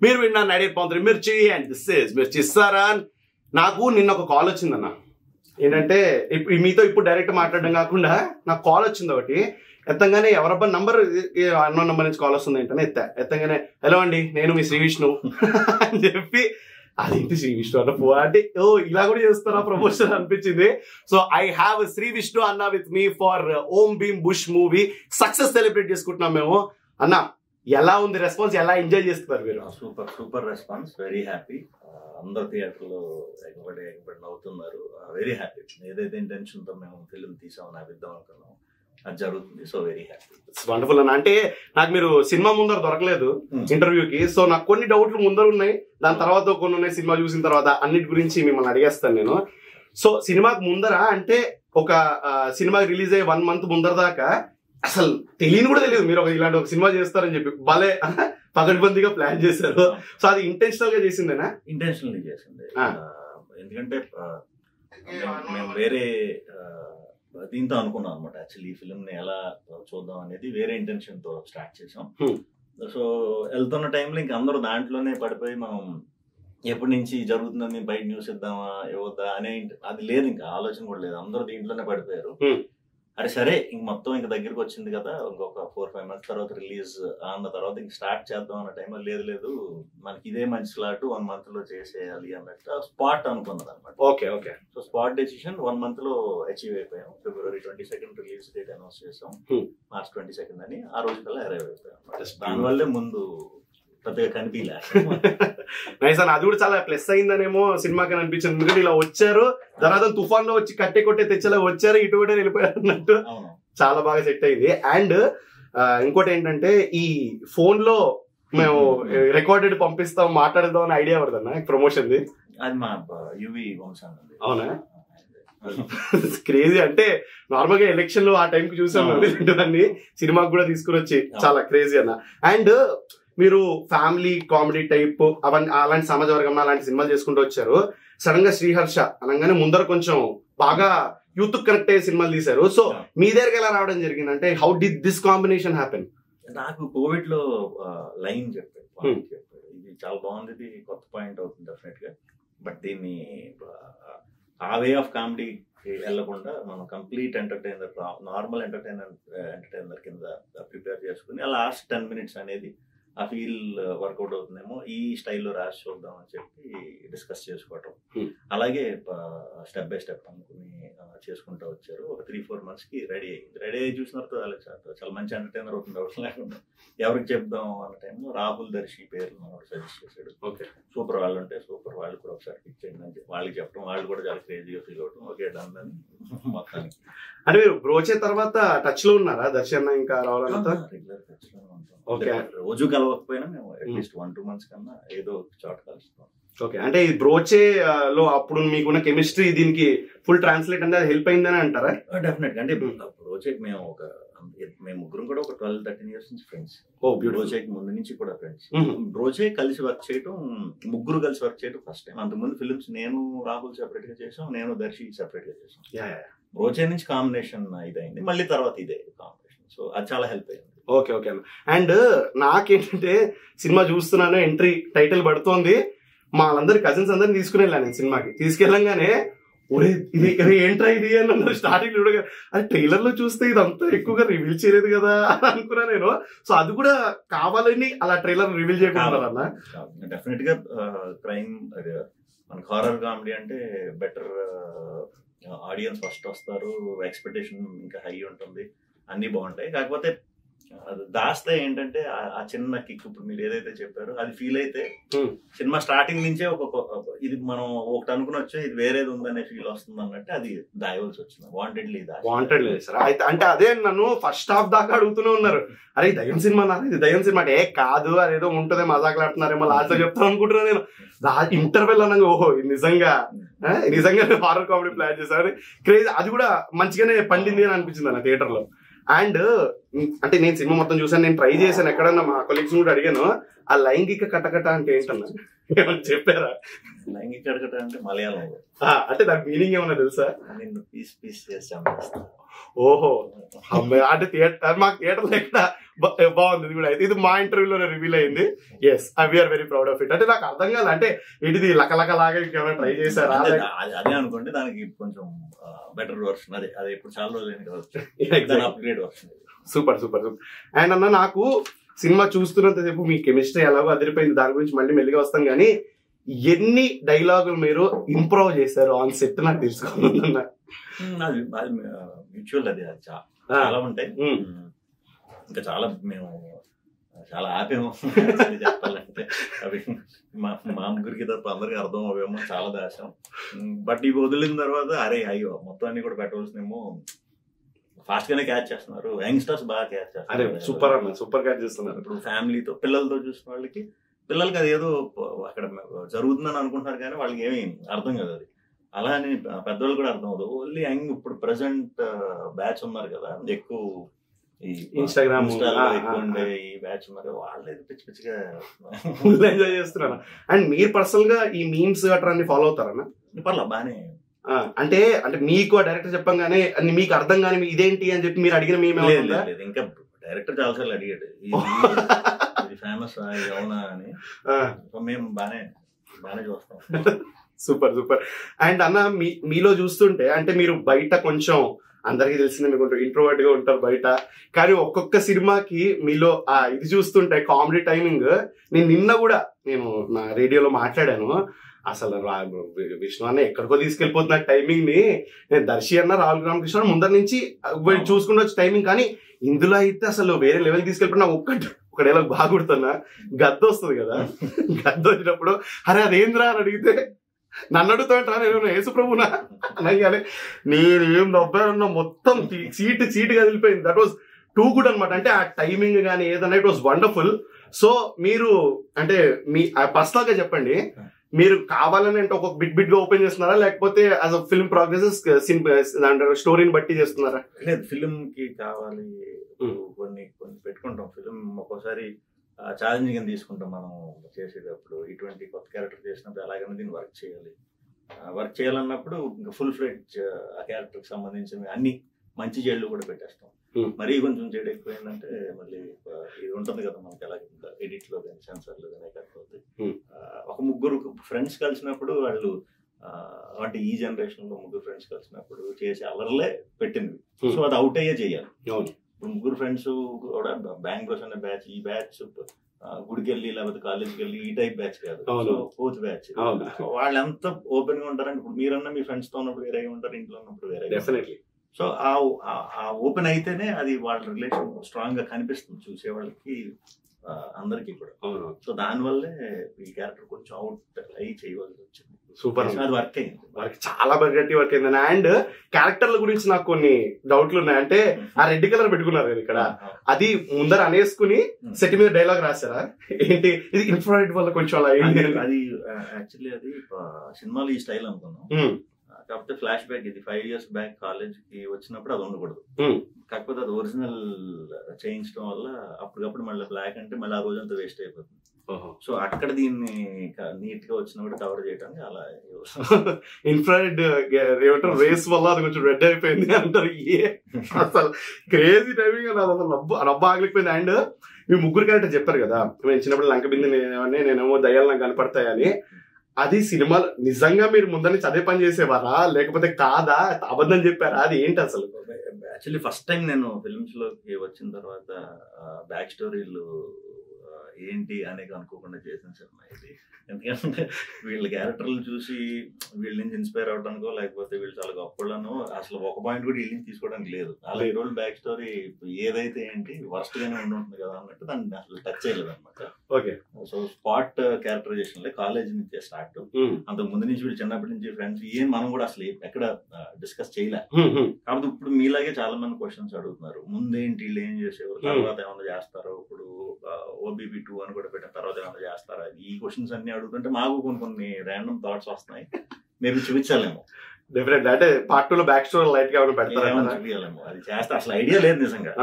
మీరు విన్నారు 98.3 మిర్చి అండ్ దిస్ ఇస్ మిర్చి సరన్. నాకు నిన్న ఒక కాల్ వచ్చిందన్న. ఏంటంటే మీతో ఇప్పుడు డైరెక్ట్ మాట్లాడడం కాకుండా నాకు కాల్ వచ్చింది ఒకటి. ఎత్తంగానే ఎవరబ్బా నంబర్ అన్నో నంబర్ నుంచి కాల్ వస్తుంది ఏంటనే ఎత్తంగానే హలో అండి నేను మీ శ్రీ విష్ణు అని చెప్పి అదేంటి శ్రీ విష్ణు అన్న పో అంటే ఓ ఇలా కూడా చేస్తారా ప్రమోషన్ అనిపించింది. So I have Shri Vishnu అన్న with me for Om Bheem Bush movie success celebrate చేసుకుంటున్నాం మేము. అన్న ఎలా ఉంది రెస్పాన్స్, ఎలా ఎంజాయ్ చేస్తున్నారు మీరు? Super super response, very happy. అందరు థియేటర్లో ఎగబడి నవ్వుతున్నారు, వెరీ హ్యాపీ. ఏదైతే ఇంటెన్షన్తో మేము ఫిల్మ్ తీసామని అభిద్దాం అనుకున్నాం అది జరుగుతుంది. సో వెరీ హ్యాపీ, వండర్ఫుల్ అన్న. అంటే నాకు మీరు సినిమా ముందర దొరకలేదు ఇంటర్వ్యూకి, సో నాకు కొన్ని డౌట్లు ముందర ఉన్నాయి, దాని తర్వాత కొన్ని ఉన్నాయి. సినిమా చూసిన తర్వాత అన్నిటి గురించి మిమ్మల్ని అడిగేస్తాను నేను. సో సినిమాకి ముందర అంటే ఒక సినిమా రిలీజ్ అయ్యే 1 month ముందర దాకా అసలు తెలియని కూడా తెలియదు మీరు ఇలాంటి ఒక సినిమా చేస్తారని చెప్పి భలే పగడ్బందీగా ప్లాన్ చేశారు. సో అది ఇంటెన్షనల్ గా చేసిందేనా? ఇంటెన్షనల్లీ చేసింది. ఎందుకంటే మేము వేరే దీంతో అనుకున్నాం అనమాట. యాక్చువల్లీ ఈ ఫిల్మ్ ని ఎలా చూద్దాం అనేది వేరే ఇంటెన్షన్ తో స్టార్ట్ చేసాం. సో వెళ్తున్న టైంలో ఇంక అందరూ దాంట్లోనే పడిపోయి మనం ఎప్పటి నుంచి జరుగుతుందని బయట న్యూస్ ఇద్దామా ఇవ్వద్దా అనే అది లేదు, ఇంకా ఆలోచన కూడా లేదు. అందరూ దీంట్లోనే పడిపోయారు. అరే సరే ఇంక మొత్తం ఇంక దగ్గరికి వచ్చింది కదా, ఇంకొక 4-5 months తర్వాత రిలీజ్ అన్న తర్వాత ఇంక స్టార్ట్ చేద్దాం అన్న టైంలో లేదు మనకి ఇదే మంచి స్లాట్ 1 month లో చేసేయాలి అన్నట్టు స్పాట్ అనుకున్నది అనమాట. Okay okay. So spot decision 1 month లో అచీవ్ అయిపోయాం. February 22nd release date announce చేసాం, March 22nd అని. ఆ రోజు కల్లా అరైవ్ అయిపోయాం. దానివల్లే ముందు పెద్దగా కనిపించలే. నైస్ అన్న, అది కూడా చాలా ప్లస్ అయిందనేమో సినిమాకి అనిపించింది. ఎందుకంటే ఇలా వచ్చారు, తర్వాత తుఫాన్ లో వచ్చి కట్టే కొట్టే తెచ్చేలా వచ్చారు, ఇటు కూడా వెళ్ళిపోయారు అన్నట్టు చాలా బాగా సెట్ అయింది. అండ్ ఇంకోటి ఏంటంటే ఈ ఫోన్ లో మేము రికార్డెడ్ పంపిస్తాం మాట్లాడదాం అనే ఐడియా పడుతుందా ప్రమోషన్ ది? అది మా యువి వంశం. అవునా, క్రేజీ. అంటే నార్మల్ గా ఎలక్షన్ లో ఆ టైం కి చూసాం ఇలాంటివన్నీ సినిమాకి కూడా తీసుకుని వచ్చి చాలా క్రేజీ అన్న. అండ్ మీరు ఫ్యామిలీ కామెడీ టైప్ అవన్నీ అలాంటి సమాజ వర్గం అలాంటి సినిమాలు చేసుకుంటూ వచ్చారు. సడన్ గా శ్రీహర్ష అనగానే ముందర కొంచెం బాగా యూత్ కనెక్ట్ అయ్యే సినిమాలు తీశారు. సో మీ దగ్గర ఎలా రావడం జరిగింది? అంటే how did this combination happen? నాకు కోవిడ్ లో లైన్ చెప్పాడు, ఇది చాలా బాగుంది, ఇది కొత్త పాయింట్ అవుతుంది డెఫినెట్ గా. బట్ దీన్ని ఆ వే ఆఫ్ కామెడీ వెళ్లకుండా మనం కంప్లీట్ ఎంటర్టైనర్, నార్మల్ ఎంటర్టైనర్ కింద ప్రిపేర్ చేసుకుని ఆ లాస్ట్ 10 minutes అనేది ఆ ఫీల్ వర్కౌట్ అవుతుందేమో ఈ స్టైల్లో రాసి చూద్దాం అని చెప్పి డిస్కస్ చేసుకోవటం. అలాగే స్టెప్ బై స్టెప్ అనుకుని చేసుకుంటూ వచ్చారు. ఒక 3-4 months కి రెడీ అయ్యింది. రెడీ అయ్యి చూసిన తర్వాత చాలా మంచి ఎంటర్టైనర్ అవుతుంది అవసరం లేకుండా. ఎవరికి చెప్దాం అన్న టైంలో రాహుల్ దర్శి పేరు మనోడు సజెస్ట్ చేశాడు. సూపర్ వాళ్ళు ఉంటే సూపర్, వాళ్ళు కూడా ఒకసారి పిక్ చేయండి అని వాళ్ళకి చెప్పడం, వాళ్ళు కూడా చాలా క్రేజీగా ఫీల్ అవడం. ఓకే డన్ అని మొత్తానికి. అంటే మీరు బ్రోచే తర్వాత టచ్ లో ఉన్నారా దర్శి అన్న? ఇంకా రావాలంతా రెగ్యులర్ టచ్ లో ఉంటాం. రోజు కలవకపోయినా మేము అట్లీస్ట్ 1-2 months కన్నా ఏదో చోట కలుస్తాం. ఓకే. అంటే ఈ బ్రోచే లో అప్పుడు మీకున్న కెమిస్ట్రీ దీనికి ఫుల్ ట్రాన్స్లేట్ అనేది హెల్ప్ అయిందని అంటారా? డెఫినెట్. అంటే బ్రోచే మేము ముగ్గురం కూడా ఒక 12-13 years నుంచి ఫ్రెండ్స్. బ్రోచేకి ముందు నుంచి కూడా ఫ్రెండ్స్. బ్రోచే కలిసి వర్క్ చేయడం, ముగ్గురు కలిసి వర్క్ చేయడం ఫస్ట్ టైం. అంతకుముందు ఫిల్మ్స్ నేను రాహుల్ సెపరేట్ గా చేసాం, నేను దర్శి సెపరేట్ గా చేసాం. బ్రోచే నుంచి కాంబినేషన్ ఇదైంది, మళ్ళీ తర్వాత ఇదే కాంబినేషన్. సో అది చాలా హెల్ప్ అయింది. Okay okay. అండ్ నాకేంటంటే సినిమా చూస్తున్నాను, ఎంట్రీ టైటిల్ పడుతోంది, మా వాళ్ళందరి కజిన్స్ అందరిని తీసుకుని వెళ్ళాను నేను సినిమాకి. తీసుకెళ్ళంగానే ఒరే ఇది ఏంట్రా ఇది అని స్టార్టింగ్ చూడగా అది ట్రైలర్ లో చూస్తే ఇదంతా ఎక్కువగా రివీల్ చేయలేదు కదా అని అనుకున్నా నేను. సో అది కూడా కావాలని అలా ట్రైలర్ రివీల్ చేయకుండా డెఫినెట్ గా క్రైమ్ మనకు హారర్ కామెడీ అంటే బెటర్ ఆడియన్స్ ఫస్ట్ వస్తారు, ఎక్స్పెక్టేషన్ ఇంకా హై ఉంటుంది, అన్ని బాగుంటాయి. కాకపోతే దాస్తే ఏంటంటే ఆ చిన్న కిక్ ఇప్పుడు మీరు ఏదైతే చెప్పారో అది ఫీల్ అయితే సినిమా స్టార్టింగ్ నుంచే ఇది మనం ఒకటి అనుకునొచ్చు ఇది వేరేది ఉందనే ఫీల్ వస్తుంది అన్నట్టు అది దాయవలసి వచ్చింది. Wantedly sir. అయితే అంటే అదే నన్ను ఫస్ట్ హాఫ్ దాకా అడుగుతూనే ఉన్నారు, అరే దయ్యం సినిమా ఇది దయ్యం సినిమా అంటే కాదు అదేదో ఉంటుందే మజాకులాడుతున్నారేమో లాస్ట్ లో చెప్తాను అనుకుంటున్నా నేను. ఇంటర్వెల్ అన్నాగా ఓహో నిజంగా హారర్ కామెడీ ప్లాన్ చేశారు, క్రేజ్. అది కూడా మంచిగానే పండింది అని అనిపించింది అన్న థియేటర్ లో. అండ్ అంటే నేను సినిమా మొత్తం చూసాను, నేను ట్రై చేశాను, ఎక్కడన్నా మా కొలీగ్స్ కూడా అడిగాను ఆ లైంగిక కటకట అంటే ఏంటన్నా ఏమన్నా చెప్పారా? లైంగిక కటకట అంటే మలయాళం అంటే దాని మీనింగ్ ఏమన్నా తెలుసా? పీస్ చేస్తాం. ఓహో అమ్మాయి అంటే థియేటర్ మాకు థియేటర్ ఎక్కడ బాగుంది ఇది కూడా అయితే ఇది మా ఇంటర్వ్యూలోనే రివీల్ అయింది. Yes we are very proud of it. అంటే నాకు అర్థం కాదు అంటే ఏంటిది లకలక లాగా ఇంకేమైనా ట్రై చేశారా? అదే అనుకోండి, దానికి కొంచెం బెటర్ వర్షన్ అదే అదే ఇప్పుడు చాలా రోజులు upgrade version. Super super super. And అన్న నాకు సినిమా చూస్తున్నంతసేపు మీ కెమిస్ట్రీ ఎలాగో అదిరిపోయింది, దాని గురించి మళ్ళీ మెల్లిగా వస్తాం. కానీ ఎన్ని డైలాగులు మీరు ఇంప్రూవ్ చేశారు ఆన్ సెట్ నాకు తెలుసుకోవాలన్న. మ్యూచువల్ అది చాలా ఉంటాయి. ఇంకా చాలా మేము చాలా ఆపేమో చెప్పాలంటే. అవి మా ముగ్గురికి తప్ప అందరికి అర్థం అవేమో చాలా దాచాం. బట్ ఇవి వదిలిన తర్వాత అరే అయ్యో మొత్తం అన్ని కూడా పెట్టవలసినేమో ఫాస్ట్ గానే క్యాచ్ చేస్తున్నారు. యంగ్స్టర్స్ బాగా క్యాచ్ చేస్తున్నారు. సూపర్ అన్న సూపర్ క్యాచ్ చేస్తున్నారు. ఇప్పుడు ఫ్యామిలీతో పిల్లలతో చూసిన పిల్లలకి అది ఏదో అక్కడ జరుగుతుందని అనుకుంటున్నారు కానీ వాళ్ళకి ఏమి అర్థం కదా అది. అలా అని పెద్దవాళ్ళు కూడా అర్థం అవుతుంది. ఓన్లీ యంగ్ ఇప్పుడు ప్రెసెంట్ బ్యాచ్ ఉన్నారు కదా ఎక్కువ ఇన్స్టాగ్రామ్ ఎక్కువ ఉండే ఈ బ్యాచ్ ఉన్నారు, వాళ్ళే పిచ్చి పిచ్చిగా ఎంజాయ్ చేస్తున్నారు. అండ్ మీరు పర్సనల్ గా ఈ మీమ్స్ గట్రా ఫాలో అవుతారన్నా? పర్లా బానే. అంటే అంటే మీకు డైరెక్టర్ చెప్పంగానే మీకు అర్థం కానీ ఇదేంటి అని చెప్పి మీరు అడిగిన మేము ఇంకా డైరెక్టర్ చాలాసార్లు అడిగాడు ఇది ఫేమస్ అవునా అని. మేము బానే చూస్తాం. Super super. అండ్ అన్న మీలో చూస్తుంటే అంటే మీరు బయట కొంచెం అందరికీ తెలిసిందే మీకు కొంచెం ఇంట్రోవర్ట్ గా ఉంటారు బయట, కానీ ఒక్కొక్క సినిమాకి మీలో ఇది చూస్తుంటే కామెడీ టైమింగ్. నేను నిన్న కూడా నేను నా రేడియోలో మాట్లాడాను, అసలు విష్ణు అన్న ఎక్కడికో తీసుకెళ్లిపోతున్న టైమింగ్ ని. నేను దర్శి అన్న రాహుల్ రామకృష్ణ ముందర నుంచి చూసుకుంటూ వచ్చి టైమింగ్, కానీ ఇందులో అయితే అసలు వేరే లెవెల్ తీసుకెళ్ళిపోయినా ఒక డైలాగ్ బాగా గుర్తున్నా. గద్ద వస్తుంది కదా, గద్ద వచ్చినప్పుడు అరే అదేంద్రా అని అడిగితే నన్ను అడుగుతాంటా నేను యేసుప్రభునా అనగానే నేను ఏం నవ్వానన్నా మొత్తం సీటు కదిలిపోయింది. దట్ వాజ్ టూ గుడ్ అనమాట. అంటే ఆ టైమింగ్ కానీ ఏదన్నా ఇట్ వాజ్ వండర్ఫుల్. సో మీరు అంటే మీ పర్సనల్ గా చెప్పండి, మీరు కావాలని అంటే ఒక బిట్ గా ఓపెన్ చేస్తున్నారా లేకపోతే యాజ్ అ ఫిల్మ్ ప్రోగ్రెసెస్ స్టోరీని బట్టి చేస్తున్నారా? లేదు, ఫిల్మ్ కి కావాలి కొన్ని పెట్టుకుంటాం. ఫిల్మ్ ఒక్కోసారి ఛాలెంజింగ్ అని తీసుకుంటాం మనం చేసేటప్పుడు. ఇటువంటి కొత్త క్యారెక్టర్ చేసినప్పుడు అలాగనే దీన్ని వర్క్ చేయాలన్నప్పుడు ఇంకా ఫుల్ ఫ్లెడ్జ్ ఆ క్యారెక్టర్ కి సంబంధించిన అన్ని మంచి జైళ్ళు కూడా పెట్టేస్తాం. మరీ కొంచెం చెడు ఎక్కువైందంటే మళ్ళీ ఇది ఉంటుంది కదా మనకి అలాగే ఎడిట్ లో కానీ సెన్సర్ లో కానీ అవుతుంది. ఒక ముగ్గురు ఫ్రెండ్స్ కలిసినప్పుడు వాళ్ళు అంటే ఈ జనరేషన్ లో ముగ్గురు ఫ్రెండ్స్ కలిసినప్పుడు చేసే అలర్లే పెట్టింది. సో అది అవుట్ అయ్యే చేయాలి. ఇప్పుడు ముగ్గురు ఫ్రెండ్స్ కూడా బ్యాంక్ బ్రోస్ అనే బ్యాచ్, ఈ బ్యాచ్ గుడికి వెళ్ళి లేకపోతే కాలేజ్కి వెళ్ళి ఈ టైప్ బ్యాచ్ కాదు, ఫోర్త్ బ్యాచ్. వాళ్ళు ఎంత ఓపెన్ గా ఉంటారంటే ఇప్పుడు మీరన్నా మీ ఫ్రెండ్స్ తో ఉన్నప్పుడు వేరే ఉంటారు, ఇంట్లో ఉన్నప్పుడు వేరే. సో ఆ ఓపెన్ అయితేనే అది వాళ్ళ రిలేషన్ స్ట్రాంగ్ గా కనిపిస్తుంది చూసేవాళ్ళకి అందరికి కూడా. సో దానివల్లే ఈ క్యారెక్టర్ కొంచెం అవుట్ అయ్యి చేయవలసి వచ్చింది. సూపర్, అది వర్క్ అయింది, చాలా గట్టి వర్క్ అయింది. అండ్ క్యారెక్టర్ల గురించి నాకు కొన్ని డౌట్లు ఉన్నాయి. అంటే ఆ రెడ్ కలర్ పెట్టుకున్నారు కదా ఇక్కడ, అది ముందర అనేసుకుని సెట్ మీద డైలాగ్ రాశారా ఏంటి? ఇది ఇన్ఫ్రారెడ్ వల్ల కొంచెం అలా అయింది. అది యాక్చువల్లీ అది సినిమాలో ఈ స్టైల్ అనుకున్నాం, కాకపోతే ఫ్లాష్ బ్యాక్ ఇది 5 years బ్యాక్ కాలేజ్ కి వచ్చినప్పుడు అది ఉండకూడదు. కాకపోతే అది ఒరిజినల్ చేయించడం వల్ల అప్పటికప్పుడు మళ్ళీ బ్లాక్ అంటే మళ్ళీ ఆ రోజంతా వేస్ట్ అయిపోతుంది. సో అక్కడ దీన్ని నీట్ గా వచ్చినప్పుడు కవర్ చేయడానికి అలా ఇన్ఫ్రారెడ్ ఏమంటారు రేస్ వల్ల అది కొంచెం రెడ్ అయిపోయింది అంటారు. అసలు క్రేజీ టైమింగ్ అసలు నవ్వు ఆగలిపోయింది. అండ్ మీ ముగ్గురు క్యారెక్టర్ చెప్పారు కదా, నేను చిన్నప్పుడు లంక బింది నేనేమో దయ్యాలు నాకు కనపడతాయని. అది సినిమాలో నిజంగా మీరు ముందు నుంచి అదే పని చేసేవారా లేకపోతే కాదా, అబద్ధం చెప్పారా, అది ఏంటి అసలు? యాక్చువల్లీ ఫస్ట్ టైం నేను ఫిల్మ్స్ లోకి వచ్చిన తర్వాత బ్యాక్ స్టోరీలు ఏంటి అనేది అనుకోకుండా చేసిన సినిమా ఇది. ఎందుకంటే వీళ్ళ క్యారెక్టర్లు చూసి వీళ్ళ నుంచి ఇన్స్పైర్ అవడానికో లేకపోతే వీళ్ళు చాలా గొప్పలను అసలు ఒక పాయింట్ కూడా వీళ్ళ నుంచి తీసుకోవడానికి లేదు. అలా ఈ రోజు బ్యాక్ స్టోరీ ఏదైతే ఏంటి వర్స్ట్ గానే ఉంటుంది కదా అన్నట్టు దాన్ని అసలు టచ్ చేయలేదు అనమాట. Okay, so spot characterization college నుంచే స్టార్ట్. అంతకు ముందు నుంచి వీళ్ళు చిన్నప్పటి నుంచి ఫ్రెండ్స్ ఏం మనం కూడా అసలు ఎక్కడ డిస్కస్ చేయలే. కాబట్టి ఇప్పుడు మీలాగే చాలా మంది క్వశ్చన్స్ అడుగుతున్నారు, ముందేంటి వీళ్ళు ఏం చేసేవారు, తర్వాత ఏమన్నా చేస్తారో, ఇప్పుడు OBB 2 అని కూడా పెట్టిన తర్వాత ఏమన్నా చేస్తారా, ఈ క్వశ్చన్స్ అన్ని అడుగుతుంటే మాకు కొన్ని ర్యాండమ్ థాట్స్ వస్తున్నాయి. మేబీ చూపించాలేమో, డెఫినెట్ అంటే పార్ట్ 2 లో బ్యాక్ స్టోరీ లైట్ గా పెడతారేమో, చూపించాలేమో. అది చేస్తే అసలు ఐడియా లేదు, నిజంగా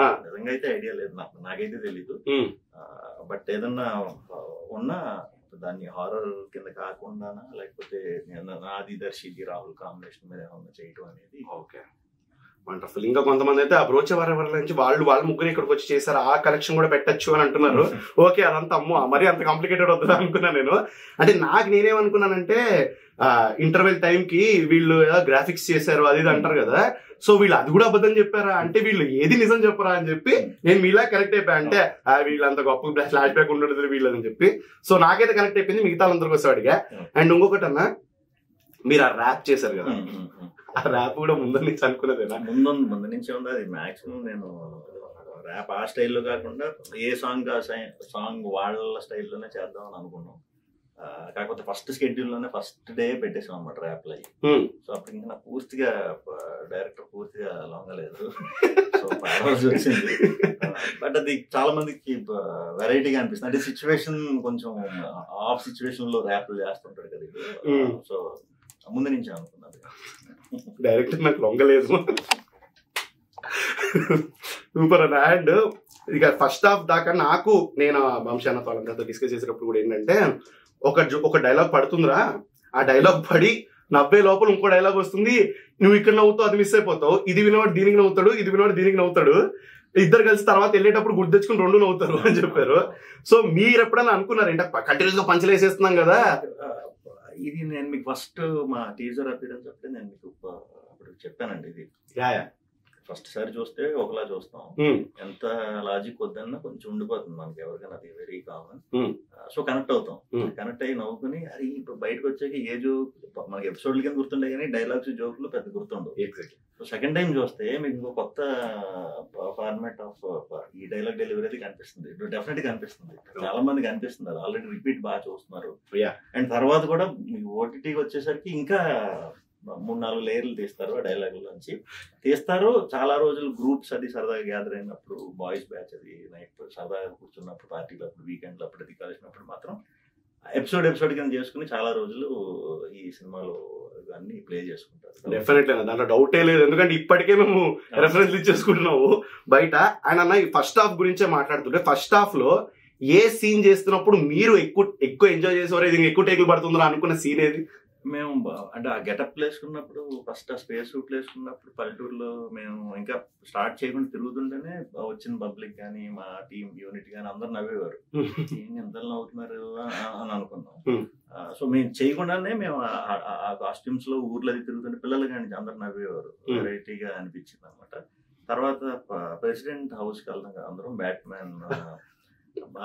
అయితే ఐడియా లేదు, నాకైతే తెలీదు. బట్ ఏదన్నా ఉన్నా దాన్ని హారర్ కింద కాకుండానా లేకపోతే నాది దర్శిది రాహుల్ కాంబినేషన్ మీద ఏమన్నా చేయటం అనేది. Okay, wonderful. ఇంకా కొంతమంది అయితే ఆ బ్రోచే వారెవర్ నుంచి వాళ్ళ ముగ్గురు ఇక్కడికి వచ్చి చేశారు, ఆ కలెక్షన్ కూడా పెట్టచ్చు అని అంటున్నారు. ఓకే, అదంతా అమ్మో మరీ అంత కాంప్లికేటెడ్ వద్దు అనుకున్నాను నేను. అంటే నేనేమనుకున్నానంటే ఇంటర్వెల్ టైంకి వీళ్ళు గ్రాఫిక్స్ చేశారు అది ఇది అంటారు కదా, సో వీళ్ళు అది కూడా అబద్ధం చెప్పారా, అంటే వీళ్ళు ఏది నిజం చెప్పరా అని చెప్పి నేను మీలా కరెక్ట్ అయిపోయా. అంటే వీళ్ళంత గొప్ప ఫ్లాష్ బ్యాక్ ఉండదు వీళ్ళని చెప్పి. సో నాకైతే కరెక్ట్ అయిపోయింది, మిగతా వాళ్ళందరికీ వస్తే అడిగా. అండ్ ఇంకొకటి అన్న, మీరు ఆ ర్యాప్ చేశారు కదా, ఆ ర్యాప్ కూడా ముందు నుంచి అనుకున్నదేనా? ముందు నుంచి ఉంది. అది మాక్సిమం నేను ర్యాప్ ఆ స్టైల్లో కాకుండా ఏ సాంగ్ వాళ్ళ స్టైల్లోనే చేద్దామని అనుకున్నాం. కాకపోతే ఫస్ట్ స్కెడ్యూల్లోనే ఫస్ట్ డే పెట్టేసాం అనమాట ర్యాప్లు అయ్యి. సో అప్పుడు ఇంకా పూర్తిగా డైరెక్టర్ పూర్తిగా లొంగలేదు. సో పాడాల్సి వచ్చింది. బట్ అది చాలా మందికి వెరైటీగా అనిపిస్తుంది. అంటే సిచ్యువేషన్ కొంచెం ఆఫ్ సిచ్యువేషన్ లో ర్యాప్లు చేస్తుంటాడు కదా ఇది. సో ముందు నుంచి అనుకున్నది, డైరెక్టర్ నాకు లొంగలేదు. సూపర్ అన్న. అండ్ ఇక ఫస్ట్ హాఫ్ దాకా నేను వంశాన వాళ్ళందరితో డిస్కస్ చేసేటప్పుడు కూడా ఏంటంటే, ఒక డైలాగ్ పడుతుందిరా, ఆ డైలాగ్ పడి నవ్వే లోపల ఇంకో డైలాగ్ వస్తుంది, నువ్వు ఇక్కడ నవ్వుతావు అది మిస్ అయిపోతావు, ఇది వినవాడు దీనికి నవ్వుతాడు, ఇది వినవాడు దీనికి నవ్వుతాడు, ఇద్దరు కలిసి తర్వాత వెళ్ళేటప్పుడు గుర్తు తెచ్చుకుని రెండు నవ్వుతారు అని చెప్పారు. సో మీరు ఎప్పుడైనా అనుకున్నారు అంటే కంటిన్యూస్ గా పంచలు వేసేస్తున్నాం కదా? ఇది నేను మీకు ఫస్ట్ మా టీజర్ అపీరెన్స్ అప్పుడే నేను మీకు అప్పుడు చెప్పానండి. ఇది ఫస్ట్ సారి చూస్తే ఒకలా చూస్తాం, ఎంత లాజిక్ వద్దన్నా కొంచెం ఉండిపోతుంది మనకి ఎవరికైనా, అది వెరీ కామన్. సో కనెక్ట్ అవుతాం, కనెక్ట్ అయ్యి నవ్వుకుని అది ఇప్పుడు బయటకు వచ్చాక ఏ జోక్ మనకి ఎపిసోడ్ల కింద గుర్తుండే కానీ డైలాగ్స్ జోకులు పెద్ద గుర్తుండవు. సో సెకండ్ టైం చూస్తే మీకు ఇంకో కొత్త ఫార్మాట్ ఆఫ్ ఈ డైలాగ్ డెలివరీ అది కనిపిస్తుంది, డెఫినెట్ గా కనిపిస్తుంది. చాలా మందికి అనిపిస్తుంది, అది ఆల్రెడీ రిపీట్ బాగా చూస్తున్నారు. అండ్ తర్వాత కూడా మీకు ఓటీటీకి వచ్చేసరికి ఇంకా 3-4 లేయర్లు తీస్తారు ఆ డైలాగుల నుంచి తీస్తారు. చాలా రోజులు గ్రూప్స్ అది సరదాగా గ్యాదర్ అయినప్పుడు, బాయ్స్ బ్యాచ్ అది నైట్ సరదాగా కూర్చున్నప్పుడు, పార్టీలు అప్పుడు, వీకెండ్లు అప్పుడు, అది కలిసినప్పుడు మాత్రం ఎపిసోడ్ కింద చేసుకుని చాలా రోజులు ఈ సినిమాలో అన్ని ప్లే చేసుకుంటారు. డెఫినెట్లీ దాంట్లో డౌటే లేదు, ఎందుకంటే ఇప్పటికే మేము రెఫరెన్స్ ఇచ్చేసుకుంటున్నాము బయట. అండ్ అన్న ఫస్ట్ హాఫ్ గురించే మాట్లాడుతుంటే, ఫస్ట్ హాఫ్ లో ఏ సీన్ చేస్తున్నప్పుడు మీరు ఎక్కువ ఎంజాయ్ చేసేవారు, ఇది ఎక్కువ టేకులు పడుతుందో అనుకున్న సీన్ ఏది? మేము అంటే ఆ గెటప్ వేసుకున్నప్పుడు, ఫస్ట్ ఆ స్పేస్ సూట్లు వేసుకున్నప్పుడు పల్లెటూరులో మేము ఇంకా స్టార్ట్ చేయకుండా తిరుగుతుంటేనే వచ్చిన పబ్లిక్ కానీ మా టీమ్ యూనిట్ కానీ అందరు నవ్వేవారు. ఎంతలో నవ్వుతున్నారు అని అనుకున్నాం. సో మేము చేయకుండానే మేము ఆ కాస్ట్యూమ్స్ లో ఊర్లో తిరుగుతుంటే పిల్లలు కానీ అందరు నవ్వేవారు, వెరైటీగా అనిపించింది అనమాట. తర్వాత ప్రెసిడెంట్ హౌస్ కి వెళ్తాం కదా అందరం, బ్యాట్ మ్యాన్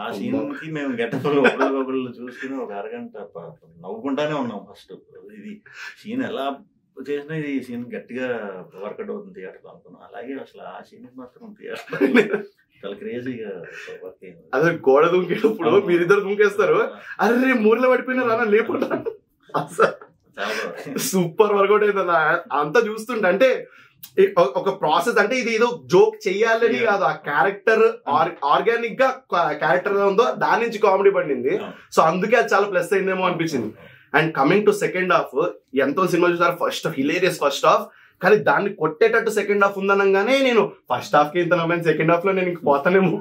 ఆ సీన్ కి మేము గెటప్లు ఒకళ్ళు చూసుకుని ఒక అరగంట నవ్వుకుంటానే ఉన్నాం. ఫస్ట్ ఇది సీన్ ఎలా చేసినా ఈ సీన్ గట్టిగా వర్కౌట్ అవుతుంది థియేటర్ అనుకున్నాం. అలాగే అసలు ఆ సీన్ మాత్రం థియేటర్ చాలా క్రేజీగా వర్క్ అయింది. అదే గోడ దుంకేటప్పుడు మీరిద్దరు దుంకేస్తారు, అరే మూర్లో పడిపోయినారు అన్న లేకుండా సూపర్ వర్కౌట్ అయింది అన్న. అంతా చూస్తుంటే అంటే ఒక ప్రాసెస్, అంటే ఇది ఏదో జోక్ చెయ్యాలని కాదు, ఆ క్యారెక్టర్ ఆర్గానిక్ గా క్యారెక్టర్ ఉందో దాని నుంచి కామెడీ పడింది. సో అందుకే అది చాలా ప్లస్ అయిందేమో అనిపించింది. And coming to second half, ఎంతో సినిమా చూసారు, ఫస్ట్ హిలేరియస్ ఫస్ట్ హాఫ్, కానీ దాన్ని కొట్టేటట్టు సెకండ్ హాఫ్ ఉందనగానే నేను ఫస్ట్ హాఫ్ కి ఇంత నమ్మాను, సెకండ్ హాఫ్ లో నేను ఇంక పోతానేమో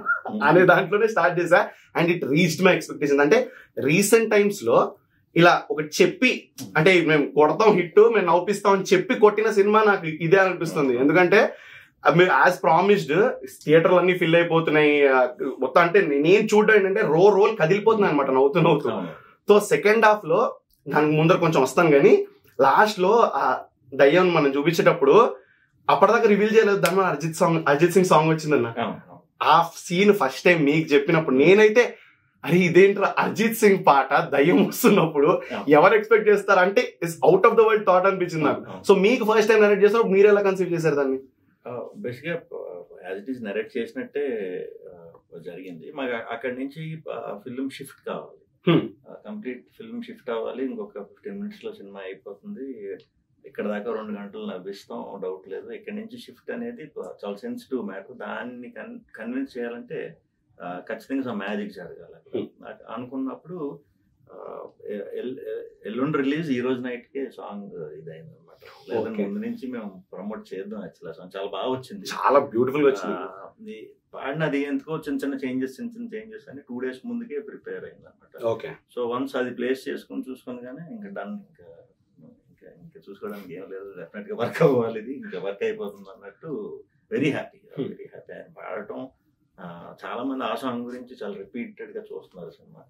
అనే దాంట్లోనే స్టార్ట్ చేశా. And it reached my expectation. అంటే రీసెంట్ టైమ్స్ లో ఇలా ఒకటి చెప్పి, అంటే మేము కొడతాం హిట్, మేము నవ్విస్తాం అని చెప్పి కొట్టిన సినిమా నాకు ఇదే అనిపిస్తుంది. ఎందుకంటే యాజ్ ప్రామిస్డ్ థియేటర్లు అన్ని ఫిల్ అయిపోతున్నాయి మొత్తం. అంటే నేను చూడడం ఏంటంటే రోల్ కదిలిపోతున్నాయి అనమాట నవ్వుతూ. సో సెకండ్ హాఫ్ లో దానికి ముందర కొంచెం వస్తాను, కానీ లాస్ట్ లో ఆ దయ్యం మనం చూపించేటప్పుడు అప్పటిదాకా రివీల్ చేయలేదు, దాని అరిజిత్ సింగ్ సాంగ్ వచ్చిందన్న. ఆ సీన్ ఫస్ట్ టైం మీకు చెప్పినప్పుడు నేనైతే అరే ఇదేంట్రా అరిజిత్ సింగ్ పాట దయ్యం వస్తున్నప్పుడు ఎవరు ఎక్స్పెక్ట్ చేస్తారు అంటే it's out of the world thought అనిపించింది నాకు. సో మీకు ఫస్ట్ టైం నరేట్ చేసినప్పుడు మీరు ఎలా కన్సీవ్ చేశారు దాన్ని? బేసిక్ గా యాజ్ ఇట్ ఈస్ నరేట్ చేసినట్టే జరిగింది. మాకు అక్కడి నుంచి ఫిల్మ్ షిఫ్ట్ కావాలి, కంప్లీట్ ఫిల్మ్ షిఫ్ట్ అవ్వాలి. ఇంకొక 15 minutes లో సినిమా అయిపోతుంది. ఇక్కడ దాకా 2 గంటలు నవ్విస్తాం, డౌట్ లేదు. ఇక్కడ నుంచి షిఫ్ట్ అనేది చాలా సెన్సిటివ్ మ్యాటర్. దాన్ని కన్విన్స్ చేయాలంటే ఖచ్చితంగా మ్యాజిక్ జరగాలి అనుకున్నప్పుడు ఎల్లుండి రిలీజ్ ఈ రోజు నైట్ కే సాంగ్ ఇదైంది అనమాట. లేదా ముందు నుంచి మేము ప్రమోట్ చేద్దాం, యాక్చువల్ సాంగ్ చాలా బాగా వచ్చింది, చాలా బ్యూటిఫుల్ గా వచ్చింది. పాడిన అది ఎందుకో చిన్న చేంజెస్ అని 2 days ముందుకే ప్రిపేర్ అయింది అనమాట. సో వన్స్ అది ప్లేస్ చేసుకుని చూసుకొని కానీ ఇంకా డన్, ఇంకా ఇంకా చూసుకోవడానికి ఏం లేదు, డెఫినెట్ గా వర్క్ అవ్వాలి, ఇది ఇంకా వర్క్ అయిపోతుంది అన్నట్టు వెరీ హ్యాపీ. ఆయన పాడటం, చాలా మంది ఆ సాంగ్ గురించి చాలా రిపీటెడ్ గా చూస్తున్నారు సినిమా.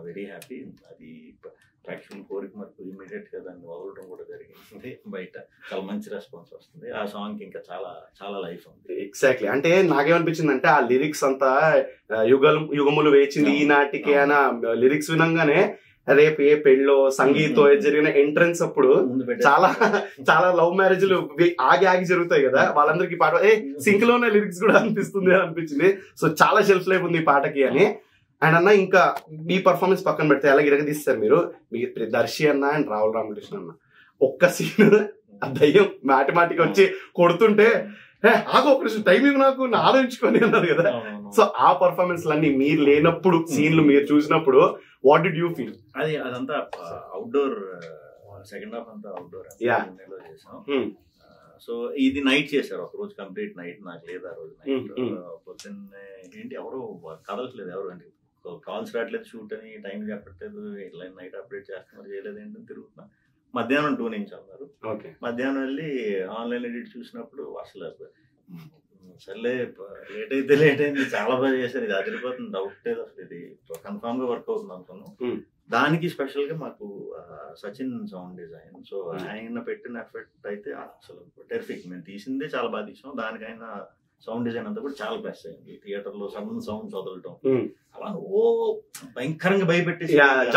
Very happy. అది ప్రేక్షకుల కోరిక మనకు ఇమీడియట్ గా దాన్ని వదలడం కూడా జరిగింది. బయట చాలా మంచి రెస్పాన్స్ వస్తుంది. ఆ సాంగ్ ఇంకా చాలా చాలా లైఫ్ ఉంది. ఎగ్జాక్ట్లీ. అంటే నాకేమనిపించింది అంటే ఆ లిరిక్స్ అంతా యుగములు వేచింది ఈనాటికి అన్న లిరిక్స్ వినంగానే రేపు ఏ పెళ్ళో సంగీతో జరిగిన ఎంట్రన్స్ అప్పుడు చాలా చాలా లవ్ మ్యారేజ్లు ఆగి ఆగి జరుగుతాయి కదా, వాళ్ళందరికీ పాట సింక్ లోనే లిరిక్స్ కూడా అనిపిస్తుంది అనిపించింది. సో చాలా షెల్ఫ్ లైఫ్ ఉంది ఈ పాటకి అని. అండ్ అన్న ఇంకా మీ పర్ఫార్మెన్స్ పక్కన పెడితే ఎలా ఇరగదీస్తారు మీరు, మీ దర్శి అన్న అండ్ రాహుల్ రామకృష్ణ అన్న ఒక్క సీన్ ఆ దయ్యం మాటిమాటికి వచ్చి కొడుతుంటే ఆగోపరేషన్ టైమింగ్ నాకు ఆలోచించుకొని అన్నారు కదా. సో ఆ పర్ఫార్మెన్స్ లన్నీ మీరు లేనప్పుడు సీన్లు మీరు చూసినప్పుడు వాట్ డిడ్ యూ ఫీల్? అదంతా అవుట్డోర్, సెకండ్ హాఫ్ అంతా అవుట్డోర్ చేసాం. సో ఇది నైట్ చేశారు, ఒక రోజు కంప్లీట్ నైట్. నాకు లేదు ఆ రోజు నైట్. పొద్దున్నే ఏంటి ఎవరు కదలట్లేదు, ఎవరు అంటే కాల్స్ రావట్లేదు, షూట్ అని టైం చెప్పట్లేదు, ఇట్లా నైట్ అప్డేట్ చేస్తున్నారు, చేయలేదు ఏంటని తిరుగుతున్నా. మధ్యాహ్నం 2 నుంచి అన్నారు. మధ్యాహ్నం వెళ్ళి ఆన్లైన్ ఎడిట్ చూసినప్పుడు అసలు సర్లే లేట్ అయితే లేట్ అయింది, చాలా బాగా చేశారు, ఇది అదిరిపోతుంది, డౌట్ లేదు, అసలు ఇది కన్ఫామ్ గా వర్క్ అవుతుంది అనుకున్నాం. దానికి స్పెషల్ గా మాకు సచిన్ సౌండ్ డిజైన్, సో ఆయన పెట్టిన ఎఫెక్ట్ అయితే అసలు టెరిఫిక్. మేము తీసిందే చాలా బాగా తీసాం, దానికైనా సౌండ్ డిజైన్ అంతా కూడా చాలా బెస్ట్ అయింది. థియేటర్ లో సడన్ సౌండ్స్ వదలటం, అలా ఓ భయంకరంగా భయపెట్టేసి 2-3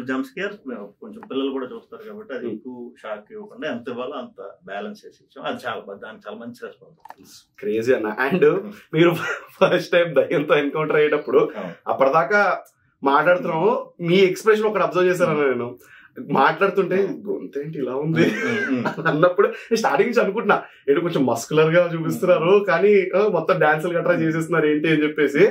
జంప్ స్కేర్స్. కొంచెం పిల్లలు కూడా చూస్తారు కాబట్టి అది ఎక్కువ షాక్ ఇవ్వకుండా ఎంత ఇవ్వాలో అంత బ్యాలెన్స్ చేసి ఇచ్చాం. అది చాలా దానికి చాలా మంచి రెస్పాన్స్. క్రేజీ అన్న. అండ్ మీరు ఫస్ట్ టైం దయ్యంతో ఎన్కౌంటర్ అయ్యేటప్పుడు అప్పటిదాకా మాట్లాడుతున్నాము, మీ ఎక్స్ప్రెషన్ ఒకటి అబ్జర్వ్ చేశారన్న. నేను మాట్లాడుతుంటే గొంతేంటి ఇలా ఉంది అన్నప్పుడు స్టార్టింగ్ నుంచి అనుకుంటున్నా ఏంటి కొంచెం మస్కులర్ గా చూపిస్తున్నారు, కానీ మొత్తం డాన్సులు గట్రా చేసేస్తున్నారు ఏంటి అని చెప్పేసి.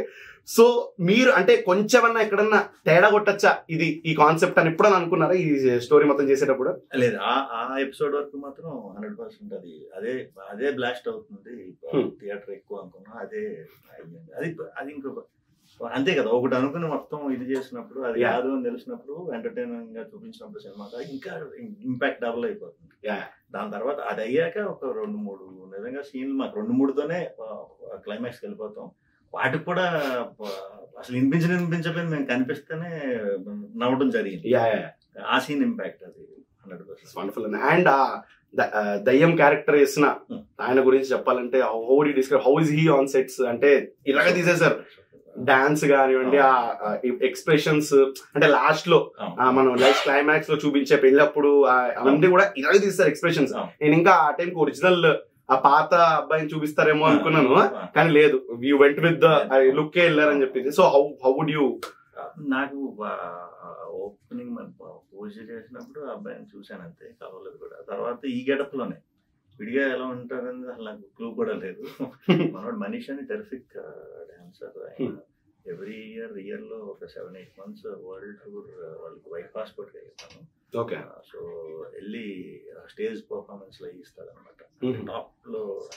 సో మీరు అంటే కొంచెమన్నా ఎక్కడన్నా తేడా కొట్టచ్చా ఇది ఈ కాన్సెప్ట్ అని ఎప్పుడన్నా అనుకున్నారా ఈ స్టోరీ మొత్తం చేసేటప్పుడు? లేదు, ఆ ఎపిసోడ్ వరకు మాత్రం 100% అదే బ్లాస్ట్ అవుతుంది. థియేటర్ ఎక్కువ అనుకున్నా అదే అది ఇంకొక అంతే కదా, ఒకటి అనుకుని మొత్తం ఇది చేసినప్పుడు అది కాదు అని తెలిసినప్పుడు ఎంటర్టైనింగ్ గా చూపించినప్పుడు సినిమా ఇంకా ఇంపాక్ట్ డబుల్ అయిపోతుంది. దాని తర్వాత అది అయ్యాక ఒక 2-3 నిజంగా సీన్లు మాకు 2-3తోనే క్లైమాక్స్ వెళ్ళిపోతాం. వాటికి కూడా అసలు వినిపించకపోయినా మేము కనిపిస్తేనే నవ్వడం జరిగింది. ఆ సీన్ ఇంపాక్ట్ అది 100%. అండ్ దయ్యం క్యారెక్టర్ వేసిన ఆయన గురించి చెప్పాలంటే how do describe, how is he on sets? అంటే ఇలాగ తీసేశారు డాన్స్ కానివ్వండి, ఆ ఎక్స్ప్రెషన్స్, అంటే లాస్ట్ లో మనం లైఫ్ క్లైమాక్స్ లో చూపించే పెళ్ళప్పుడు అవన్నీ కూడా ఇలాగే తీస్తారు ఎక్స్ప్రెషన్స్. నేను ఇంకా ఆ టైంకి ఒరిజినల్ ఆ పాత అబ్బాయిని చూపిస్తారేమో అనుకున్నాను, కానీ లేదు, you went with the look వెళ్ళారని చెప్పింది. So how would you? నాకు ఓపెనింగ్ పూజ చేసినప్పుడు అబ్బాయిని చూశాను అంతే, కలవలేదు కూడా. తర్వాత ఈ గెటప్ లోనే విడిగా ఎలా ఉంటారని అసలు నాకు క్లూ కూడా లేదు. మనోడు మనిషి అని టెరిఫిక్ డాన్సర్. ఎవ్రీ ఇయర్ లో ఒక 7-8 months వరల్డ్ టూర్ వాళ్ళకి వైట్ పాస్పోర్ట్ వేస్తాను. సో వెళ్ళి స్టేజ్ పర్ఫార్మెన్స్ లో ఇస్తాడు అనమాట.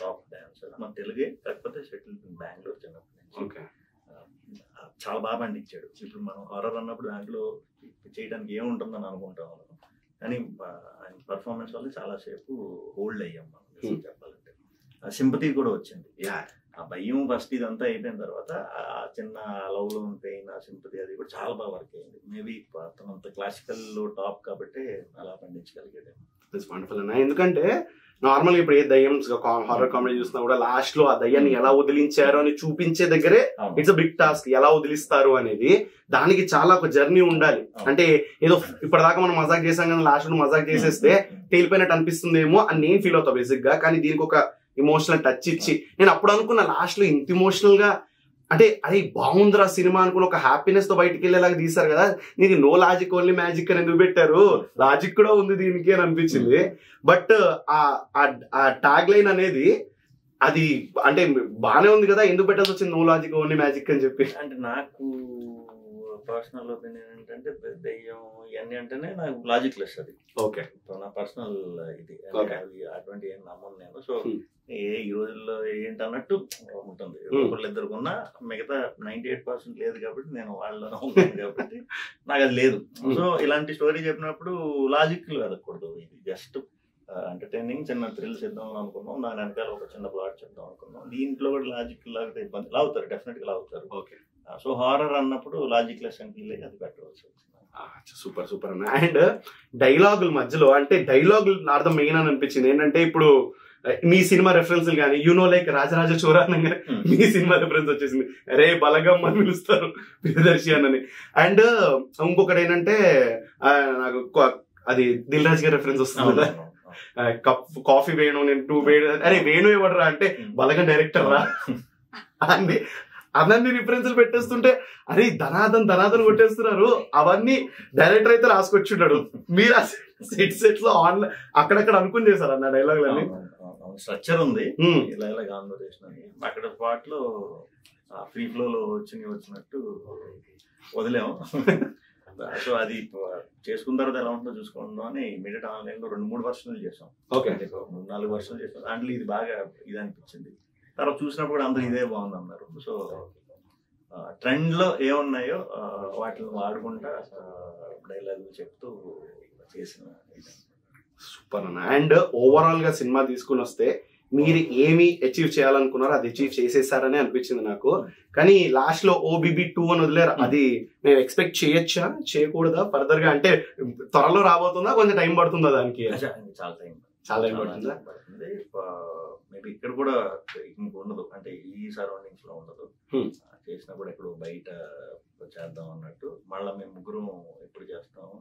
టాప్ డాన్సర్ మన తెలుగే, కాకపోతే సెటిల్ బెంగళూరు చిన్నప్పటి నుంచి. చాలా బాగా పండించాడు. ఇప్పుడు మనం హారర్ అన్నప్పుడు దాంట్లో చేయడానికి ఏముంటుందని అనుకుంటాం, కానీ ఆయన పర్ఫార్మెన్స్ వల్ల చాలా సేపు హోల్డ్ అయ్యాం మనం చెప్పాలంటే. సింపతి కూడా వచ్చింది. ఆ భయం ఫస్ట్ ఇదంతా అయిపోయిన తర్వాత ఆ చిన్న లవ్ లో పెయిన్, ఆ సింపతి అది కూడా చాలా బాగా వర్క్ అయింది. మేబీ అంత క్లాసికల్ లో టాప్ కాబట్టి అలా పండించగలిగాడు. వండర్ఫుల్ అన్న. ఎందుకంటే నార్మల్ గా ఇప్పుడు ఏ దయ్యం హారర్ కామెడీ చూసినా కూడా లాస్ట్ లో ఆ దయ్యాన్ని ఎలా వదిలించారు అని చూపించే దగ్గరే ఇట్స్ అ బిగ్ టాస్క్. ఎలా వదిలిస్తారు అనేది దానికి చాలా ఒక జర్నీ ఉండాలి. అంటే ఏదో ఇప్పటిదాకా మనం మజాక్ చేసాం కానీ లాస్ట్ లో మజాక్ చేసేస్తే తేలిపోయినట్టు అనిపిస్తుందేమో అని నేను ఫీల్ అవుతా బేసిక్ గా. కానీ దీనికి ఒక ఇమోషనల్ టచ్ ఇచ్చి నేను అప్పుడు అనుకున్న లాస్ట్ లో ఇంత ఇమోషనల్ గా అంటే అది బాగుందిరా సినిమా అనుకుని ఒక హ్యాపీనెస్ తో బయటికి వెళ్ళేలాగా తీసారు కదా. నీకు నో లాజిక్ ఓన్లీ మ్యాజిక్ అని ఎందుకు పెట్టారు, లాజిక్ కూడా ఉంది దీనికి అని అనిపించింది. బట్ ఆ ట్యాగ్ లైన్ అనేది అది అంటే బానే ఉంది కదా, ఎందుకు పెట్టాల్సి వచ్చింది నో లాజిక్ ఓన్లీ మ్యాజిక్ అని చెప్పి? అంటే నాకు పర్సనల్ ఒపీనియన్ ఏంటంటే దెయ్యం ఇవన్నీ అంటేనే నాకు లాజిక్ లెస్ అది. ఓకే. నా పర్సనల్ ఇది అటువంటి ఏం నమ్మను నేను. సో ఈ రోజుల్లో ఏంటి అన్నట్టు ఉంటుంది. ఒకళ్ళిద్దరుకున్నా మిగతా 98% లేదు కాబట్టి నేను వాళ్ళలో ఉంటాను కాబట్టి నాకు అది లేదు. సో ఇలాంటి స్టోరీ చెప్పినప్పుడు లాజిక్ వెతకూడదు. ఇది జస్ట్ ఎంటర్టైనింగ్ చిన్న థ్రిల్స్ ఇద్దాం అనుకున్నాం, దాని వెనకాల ఒక చిన్న ప్లాట్ చెప్దాం అనుకున్నాం. దీంట్లో కూడా లాజిక్ లాగితే ఇబ్బంది లాగుతారు, డెఫినెట్ గా లాగుతారు. ఓకే. సో హారర్ అన్నప్పుడు లాజిక్ లెస్ అంటే అది పెట్టవచ్చు. సూపర్ సూపర్ అన్న. అండ్ డైలాగుల మధ్యలో అంటే డైలాగులు అర్థం మెయిన్ అని అనిపించింది ఏంటంటే, ఇప్పుడు మీ సినిమా రెఫరెన్స్ కానీ లైక్ రాజరాజ చోరానంగా మీ సినిమా రెఫరెన్స్ వచ్చేసింది, రే బలగం అని పిలుస్తారు ప్రియదర్శి అని. అండ్ ఇంకొకటి ఏంటంటే నాకు అది దిల్ రాజు గారి రెఫరెన్స్ వస్తుంది కదా, కాఫీ వేణు నేను 2 వేణు, అరే వేణు ఎవడరా అంటే బలగం డైరెక్టర్ రా అని అవన్నీ రిఫరెన్స్లు పెట్టేస్తుంటే అరే ధనాదన్ కొట్టేస్తున్నారు. అవన్నీ డైరెక్టర్ అయితే రాసుకొచ్చుంటాడు, మీరు సెట్స్ లో ఆన్లైన్ అక్కడక్కడ అనుకుని చేశారు అన్న డైలాగ్ అన్ని. స్ట్రక్చర్ ఉంది ఇలా కాన్వర్సేషన్ అని, అక్కడ స్పాట్ లో ఫ్రీ ఫ్లో లో వచ్చినట్టు వదిలేము. సో అది చేసుకున్న తర్వాత ఎలా ఉంటుందో చూసుకుందాం అని ఇమీడియట్ ఆన్లైన్ లో 2-3 వర్షన్లు చేసాం. 3-4 వర్షన్లు చేసాం. దాంట్లో ఇది బాగా ఇది అనిపించింది. తర్వాత చూసినప్పుడు కూడా అందరూ ఇదే బాగుంది అన్నారు. సో ట్రెండ్ లో ఏమున్నాయో వాటిని వాడుకుంటా డైలాగులు చెప్తూ చేసిన. సూపర్ అన్న. అండ్ ఓవరాల్ గా సినిమా తీసుకుని వస్తే మీరు ఏమి అచీవ్ చేయాలనుకున్నారో అది అచీవ్ చేసేసారని అనిపించింది నాకు. కానీ లాస్ట్ లో OBB 2 అని వదిలేరు, అది మేము ఎక్స్పెక్ట్ చేయొచ్చా చేయకూడదా ఫర్దర్ గా? అంటే త్వరలో రాబోతుందా, కొంచెం టైం పడుతుందా దానికి? చాలా టైం పడుతుందా? మేబీ ఇక్కడ కూడా ఉండదు, అంటే ఈ సరౌండింగ్స్ లో ఉండదు. చేసినప్పుడు ఎక్కడ బయట చేద్దాం అన్నట్టు, మళ్ళీ మేము ముగ్గురు ఎప్పుడు చేస్తాము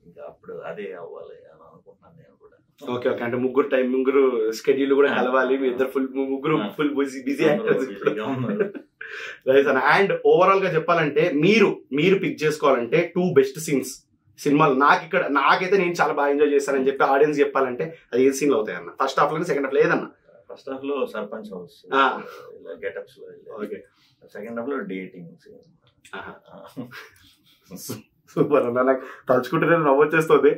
ఇంకా అప్పుడు అదే అవ్వాలి అని అనుకుంటున్నాను నేను కూడా. Okay okay. అంటే ముగ్గురు స్కెడ్యూల్ కూడా కలవాలి, మీ ఇద్దరు ముగ్గురు full busy actors. And overall గా చెప్పాలంటే మీరు పిక్ చేసుకోవాలంటే 2 బెస్ట్ సీన్స్ సినిమాలు నాకైతే నేను చాలా బాగా ఎంజాయ్ చేశానని చెప్పి ఆడియన్స్ చెప్పాలంటే అది ఏ సీన్లు అవుతాయి అన్న? ఫస్ట్ హాఫ్ లో, సెకండ్ హాఫ్ లో ఏదన్నా? ఫస్ట్ హాఫ్ లో సర్పంచ్ హౌస్ గెటప్స్ లో, సెకండ్ హాఫ్ లో డేటింగ్. సూపర్ అన్న, నాకు తలుచుకుంటే నవ్వొచ్చేస్తుంది.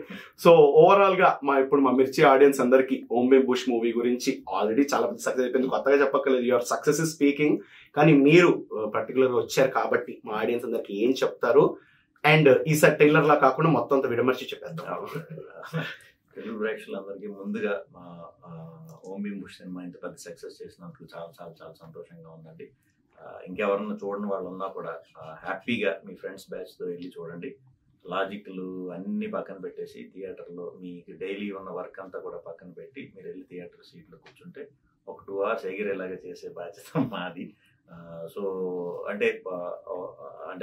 సో ఓవరాల్ గా ఇప్పుడు మా మిర్చి ఆడియన్స్ అందరికి ఓం భీమ్ బుష్ మూవీ గురించి ఆల్రెడీ చాలా సక్సెస్ అయిపోయింది, కొత్తగా చెప్పక్కర్లేదు. Your success is speaking. కానీ మీరు పర్టికులర్ గా వచ్చారు కాబట్టి మా ఆడియన్స్ అందరికి ఏం చెప్తారు? అండ్ ఈసారి ట్రైలర్ లా కాకుండా మొత్తం అంతా విడమర్చి చెప్పేద్దాం. తెలుగు ప్రేక్షకులందరికీ ముందుగా మా ఓం భీమ్ బుష్ సినిమా ఇంత పెద్ద సక్సెస్ చేసినందుకు చాలా చాలా చాలా సంతోషంగా ఉందండి. ఇంకెవరన్నా చూడని వాళ్ళు ఉన్నా కూడా హ్యాపీగా మీ ఫ్రెండ్స్ బ్యాచ్ తో వెళ్ళి చూడండి. లాజిక్లు అన్ని పక్కన పెట్టేసి థియేటర్లో మీకు డైలీ ఉన్న వర్క్ అంతా కూడా పక్కన పెట్టి మీరు వెళ్ళి థియేటర్ సీట్లో కూర్చుంటే ఒక 2 hours ఎగిరేలాగా చేసే బాధ్యత మాది. సో అంటే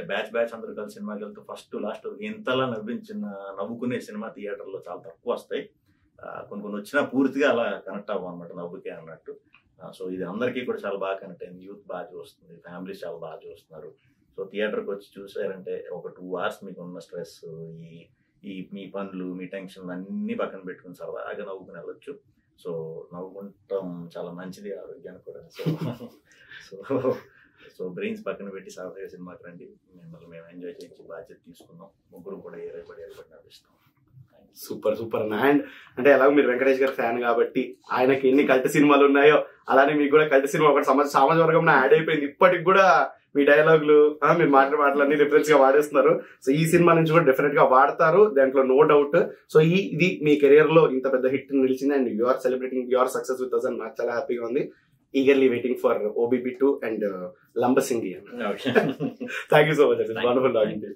బ్యాచ్ అందరూ కలిసి సినిమాకి వెళ్తే ఫస్ట్ లాస్ట్ ఇంతలా నవ్వుకునే సినిమా థియేటర్లో చాలా తక్కువ వస్తాయి. కొన్ని వచ్చినా పూర్తిగా అలా కనెక్ట్ అవ్వం అనమాట, నవ్వుకే అన్నట్టు. సో ఇది అందరికీ కూడా చాలా బాగా కనెక్ట్ అయింది. యూత్ బాగా చూస్తుంది, ఫ్యామిలీస్ చాలా బాగా చూస్తున్నారు. సో థియేటర్కి వచ్చి చూసారంటే ఒక 2 hours మీకు ఉన్న స్ట్రెస్, మీ పనులు, మీ టెన్షన్లు అన్ని పక్కన పెట్టుకుని సరదాగా నవ్వుకుని వెళ్ళొచ్చు. సో నవ్వుకుంటాం చాలా మంచిది ఆరోగ్యానికి కూడా. సో బ్రెయిన్స్ పక్కన పెట్టి సరదాగా సినిమాకి రండి, మిమ్మల్ని మేము ఎంజాయ్ చేయించి బాధ్యత తీసుకున్నాం. ముగ్గురు కూడా ఏరేపడి నడిపిస్తాం. సూపర్ సూపర్ అన్న. అండ్ అంటే ఎలాగో మీరు వెంకటేష్ గారి ఫ్యాన్ కాబట్టి ఆయనకి ఎన్ని కల్ట్ సినిమాలు ఉన్నాయో అలానే మీకు కూడా కల్ట్ సినిమా ఒకటి సామాజిక వర్గంలో యాడ్ అయిపోయింది. ఇప్పటికి కూడా మీ డైలాగులు, మీరు మాటలన్నీ రిఫరెన్స్ గా వాడేస్తున్నారు. సో ఈ సినిమా నుంచి కూడా డెఫినెట్ గా వాడతారు, దాంట్లో నో డౌట్. సో ఇది మీ కెరియర్ లో ఇంత పెద్ద హిట్ నిలిచింది and you are celebrating your success with us. నాకు చాలా హ్యాపీగా ఉంది. Eagerly waiting for OBB 2 and Lambasingi. Thank you so much. Wonderful talking to you.